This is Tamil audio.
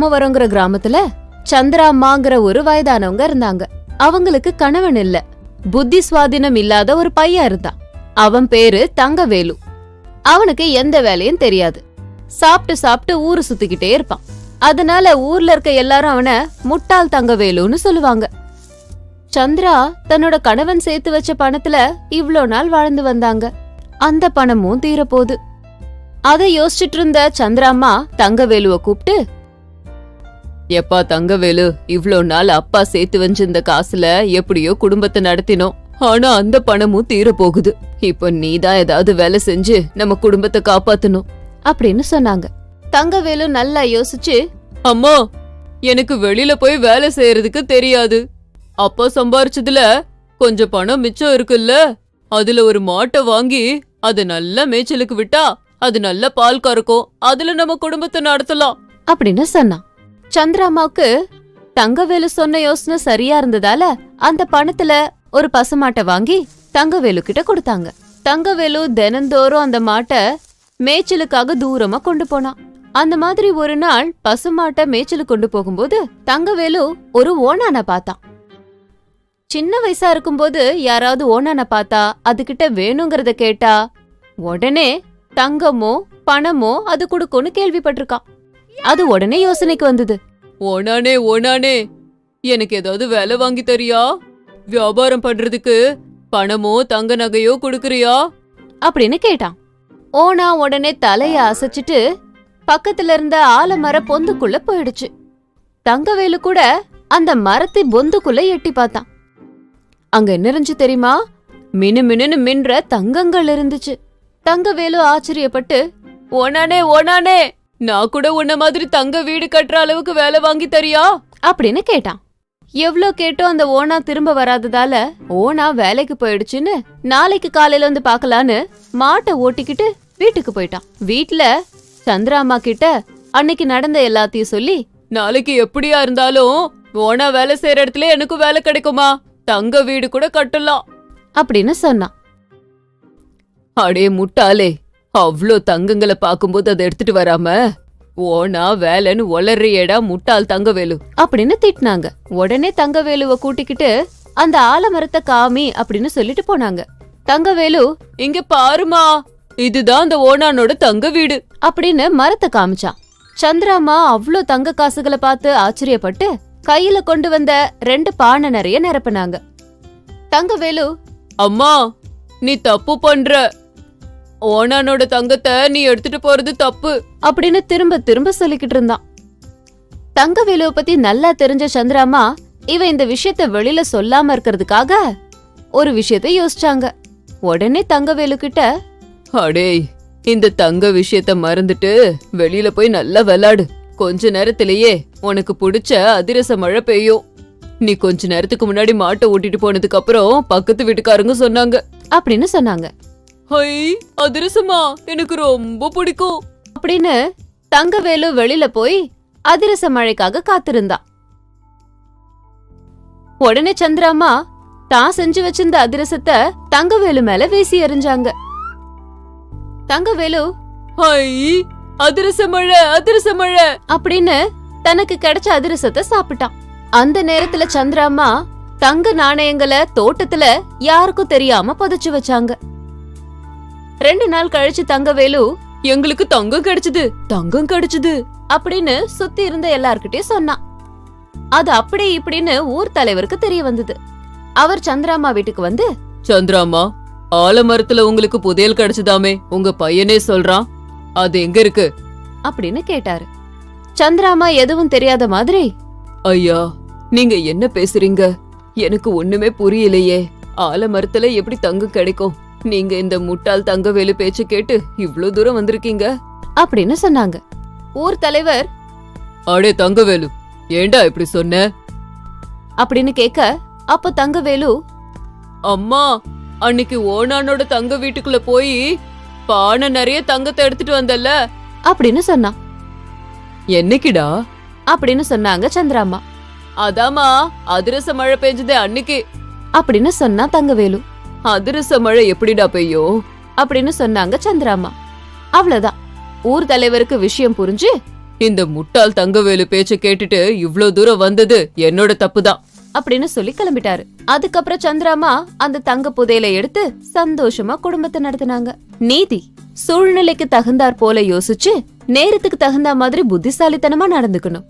ராமவரங்கிற கிராமத்துல சந்திராம்மாங்கிற ஒரு வயதானவங்க இருந்தாங்க. அவங்களுக்கு கணவன் இல்ல, புத்தி சுவாதீனம் இல்லாத ஒரு பையன் இருந்தான். அவன் பேரு தங்கவேலு. அவனுக்கு எந்த வேலையும் தெரியாது. சாப்பிட்டு சாப்பிட்டு ஊரு சுத்திக்கிட்டே இருப்பான். அதனால ஊர்ல இருக்க எல்லாரும் அவனை முட்டாள் தங்கவேலுன்னு சொல்லுவாங்க. சந்திரா தன்னோட கணவன் சேர்த்து வச்ச பணத்துல இவ்ளோ நாள் வாழ்ந்து வந்தாங்க. அந்த பணமும் தீரப்போகுது. அதை யோசிச்சுட்டு இருந்த சந்திராம்மா தங்கவேலுவ கூப்பிட்டு, எப்பா தங்கவேலு, இவ்ளோ நாள் அப்பா சேர்த்து வச்சிருந்த காசுல எப்படியோ குடும்பத்தை நடத்தினோம். ஆனா அந்த பணமும் தீர போகுது. இப்ப நீதான் ஏதாவது வேலை செஞ்சு நம்ம குடும்பத்தை காப்பாத்தணும் அப்படின்னு சொன்னாங்க. தங்கவேலு நல்லா யோசிச்சு, அம்மா, எனக்கு வெளியில போய் வேலை செய்யறதுக்கு தெரியாது. அப்பா சம்பாரிச்சதுல கொஞ்சம் பணம் மிச்சம் இருக்குல்ல, அதுல ஒரு மாட்டை வாங்கி அது நல்ல மேய்ச்சலுக்கு விட்டா அது நல்ல பால் கறக்கும். அதுல நம்ம குடும்பத்தை நடத்தலாம் அப்படின்னு சொன்னான். சந்திராமாவுக்கு தங்கவேலு சொன்ன யோசனை சரியா இருந்ததால அந்த பணத்துல ஒரு பசுமாட்டை வாங்கி தங்கவேலு கிட்ட கொடுத்தாங்க. தங்கவேலு தினந்தோறும் அந்த மாட்டை மேய்ச்சலுக்காக தூரமா கொண்டு போனான். அந்த மாதிரி ஒரு நாள் பசுமாட்டை மேய்ச்சலுக்கு கொண்டு போகும்போது தங்கவேலு ஒரு ஓணான பார்த்தான். சின்ன வயசா இருக்கும்போது யாராவது ஓணான பார்த்தா அதுகிட்ட வேணுங்கிறத கேட்டா உடனே தங்கமோ பணமோ அது கொடுக்கும்னு கேள்விப்பட்டிருக்கான். அது உடனே யோசனைக்கு வந்தது. ஓனானே ஓனானே, எனக்கு ஏதாவது வேலை வாங்கி தரியா? வியாபாரம் பண்றதுக்கு பணமோ தங்க நகையோ கொடுக்கறியா அப்படின்னு கேட்டான். ஓனா உடனே தலைய அசைச்சிட்டு பக்கத்துல இருந்த ஆலமர பொந்துக்குள்ள போயிடுச்சு. தங்கவேலு கூட அந்த மரத்தை பொந்துக்குள்ள எட்டி பார்த்தான். அங்க என்ன இருந்துச்சு தெரியுமா? மினு மினுன்னு மின்ற தங்கங்கள் இருந்துச்சு. தங்கவேலு ஆச்சரியப்பட்டு, ஓனானே ஓனானே, நான் கூட உன்ன மாதிரி தங்க வீடு கட்டுற அளவுக்கு வேலை வாங்கி தரியா அப்படின்னு கேட்டான். எவ்ளோ கேட்டோ அந்த ஓனா திரும்ப வராததால ஓனா வேலைக்கு போயிடுச்சுன்னு நாளைக்கு காலையில வந்து பாக்கலான்னு மாட்டை ஓட்டிக்கிட்டு வீட்டுக்கு போயிட்டான். வீட்ல சந்திராமா கிட்ட அன்னைக்கு நடந்த எல்லாத்தையும் சொல்லி, நாளைக்கு எப்படியா இருந்தாலும் ஓனா வேலை செய்யற இடத்துல எனக்கும் வேலை கிடைக்குமா? தங்க வீடு கூட கட்டலாம் அப்படின்னு சொன்னான். அடே முட்டாளே, அவ்ளோ தங்கங்களை பாக்கும்போது அதை எடுத்துட்டு வராம ஓனா வேலைன்னு ஒளறியடா முட்டாள் தங்கவேலு அப்படின்னு திட்டினாங்க. உடனே தங்கவேலுவ கூட்டிக்கிட்டு அந்த ஆலமரத்தை காமி அப்படின்னு சொல்லிட்டு போனாங்க. தங்கவேலு, இங்க பாருமா, இதுதான் அந்த ஓனானோட தங்க வீடு அப்படின்னு மரத்தை காமிச்சான். சந்திராமா அவ்ளோ தங்க காசுகளை பார்த்து ஆச்சரியப்பட்டு கையில கொண்டு வந்த 2 பானை நிறைய நிரப்பினாங்க. தங்கவேலு, அம்மா, நீ தப்பு பண்ற. ஓனானோட தங்கத்தை நீ எடுத்துட்டு போறது தப்பு அப்படின்னு திரும்ப திரும்ப சொல்லிக்கிட்டு இருந்தான். தங்கவேலுவ பத்தி நல்லா தெரிஞ்ச சந்திராமா இவ இந்த விஷயத்த வெளியில சொல்லாம இருக்கிறதுக்காக ஒரு விஷயத்த யோசிச்சாங்க. உடனே தங்கவேலு கிட்ட, அடேய், இந்த தங்க விஷயத்த மறந்துட்டு வெளியில போய் நல்லா விளையாடு. கொஞ்ச நேரத்திலேயே உனக்கு பிடிச்ச அதிரச மழை பெய்யும். நீ கொஞ்ச நேரத்துக்கு முன்னாடி மாட்டை ஓட்டிட்டு போனதுக்கு அப்புறம் பக்கத்து வீட்டுக்காரங்க சொன்னாங்க அப்படின்னு சொன்னாங்க. ஹை, அதிரசமா எனக்கு ரொம்ப பிடிக்கும் அப்படின்னு தங்கவேலு வெளியில போய் அதிரச மழைக்காக காத்திருந்தான். உடனே சந்திராமா தான் செஞ்சு வச்சிருந்த அதிரசத்தை தங்கவேலு மேல வீசி எறிஞ்சாங்க. தங்கவேலு, ஹை, அதிரச மழை அதிரச மழை அப்படின்னு தனக்கு கிடைச்ச அதிரசத்தை சாப்பிட்டான். அந்த நேரத்துல சந்திராமா தங்க நாணயங்களை தோட்டத்துல யாருக்கும் தெரியாம புதைச்சு வச்சாங்க. 2 நாள் கழிச்சு தங்கவேலு, எங்களுக்கு தங்கம் கிடைச்சது, தங்கம் கிடைச்சது அப்படின்னு சுத்தி இருந்த எல்லார்கிட்டயும் சொன்னான். அது அப்படி இப்படின்னு ஊர் தலைவருக்கு தெரிய வந்தது. அவர் சந்திராமா வீட்டுக்கு வந்து, சந்திராமா, ஆலமரத்துல உங்களுக்கு புதையல் கிடைச்சதாமே, உங்க பையனே சொல்றான். அது எங்க இருக்கு அப்படின்னு கேட்டாரு. சந்திராமா எதுவும் தெரியாத மாதிரி, ஐயா, நீங்க என்ன பேசுறீங்க? எனக்கு ஒண்ணுமே புரியலையே. ஆலமரத்துல எப்படி தங்கம் கிடைக்கும்? நீங்க இந்த முட்டாள் தங்கவேலு பேச்சு கேட்டு இவ்ளோ தூரம் வந்திருக்கீங்க அப்படின்னு சொன்னாங்க. ஊர் தலைவர், அடே தங்கவேலு, ஏண்டா இப்படி சொன்ன அப்படின்னு கேட்க, அப்ப தங்கவேலு, அம்மா, அன்னைக்கு ஓனானோட தங்க வீட்டுக்குள்ள போய் பானை நிறைய தங்கத்தை எடுத்துட்டு வந்தல்ல அப்படின்னு சொன்னான். என்னைக்குடா அப்படின்னு சொன்னாங்க சந்திராமா. அதாமா, அதிரச மழை பெஞ்சதே அன்னைக்கு அப்படின்னு சொன்னா தங்கவேலு. அதிரச மழை எப்படிடா பெய்யும் அப்படின்னு சொன்னாங்க சந்திராமா. அவ்வளவுதான். ஊர் தலைவருக்கு விஷயம் புரிஞ்சு இந்த முட்டாள் தங்கவேலு பேச்ச கேட்டுட்டு இவ்ளோ தூரம் வந்தது என்னோட தப்புதான் அப்படின்னு சொல்லி கிளம்பிட்டாரு. அதுக்கப்புறம் சந்திராமா அந்த தங்க புதையலை எடுத்து சந்தோஷமா குடும்பத்தை நடத்தினாங்க. நீதி, சூழ்நிலைக்கு தகுந்தாற் போல யோசிச்சு நேரத்துக்கு தகுந்த மாதிரி புத்திசாலித்தனமா நடந்துக்கணும்.